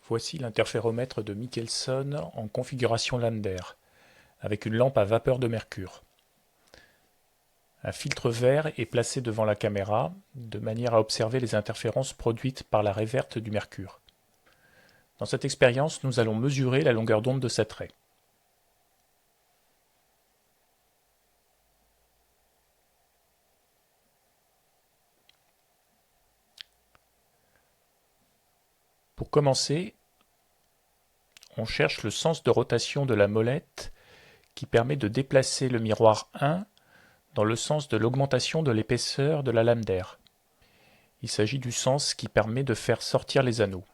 Voici l'interféromètre de Michelson en configuration Lander, avec une lampe à vapeur de mercure. Un filtre vert est placé devant la caméra, de manière à observer les interférences produites par la raie verte du mercure. Dans cette expérience, nous allons mesurer la longueur d'onde de cette raie. Pour commencer, on cherche le sens de rotation de la molette qui permet de déplacer le miroir 1 dans le sens de l'augmentation de l'épaisseur de la lame d'air. Il s'agit du sens qui permet de faire sortir les anneaux.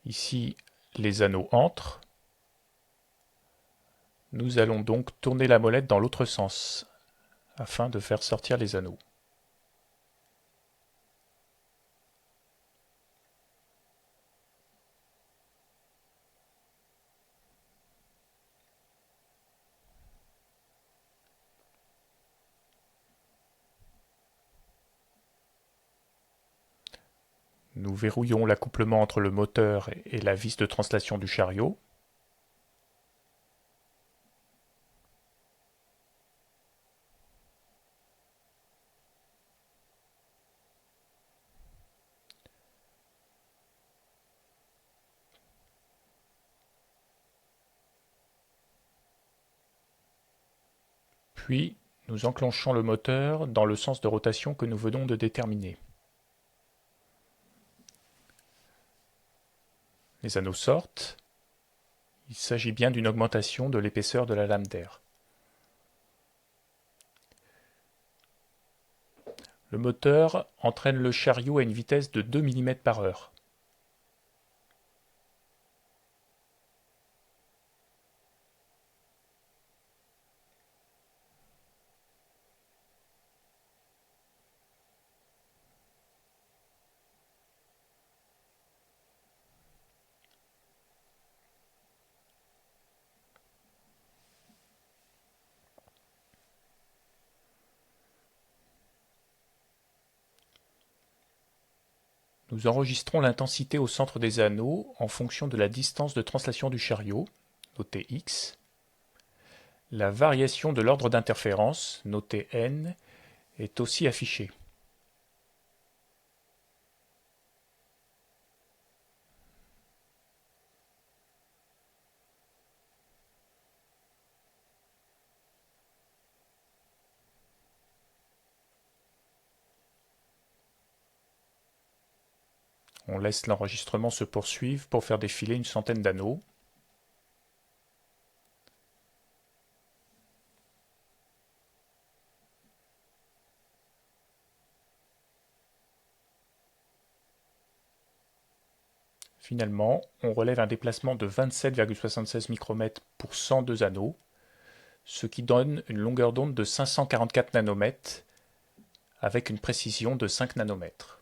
Ici, les anneaux entrent. Nous allons donc tourner la molette dans l'autre sens afin de faire sortir les anneaux. Nous verrouillons l'accouplement entre le moteur et la vis de translation du chariot. Puis, nous enclenchons le moteur dans le sens de rotation que nous venons de déterminer. Les anneaux sortent. Il s'agit bien d'une augmentation de l'épaisseur de la lame d'air. Le moteur entraîne le chariot à une vitesse de 2 mm/h. Nous enregistrons l'intensité au centre des anneaux en fonction de la distance de translation du chariot, notée x. La variation de l'ordre d'interférence, notée n, est aussi affichée. On laisse l'enregistrement se poursuivre pour faire défiler une centaine d'anneaux. Finalement, on relève un déplacement de 27,76 micromètres pour 102 anneaux, ce qui donne une longueur d'onde de 544 nanomètres avec une précision de 5 nanomètres.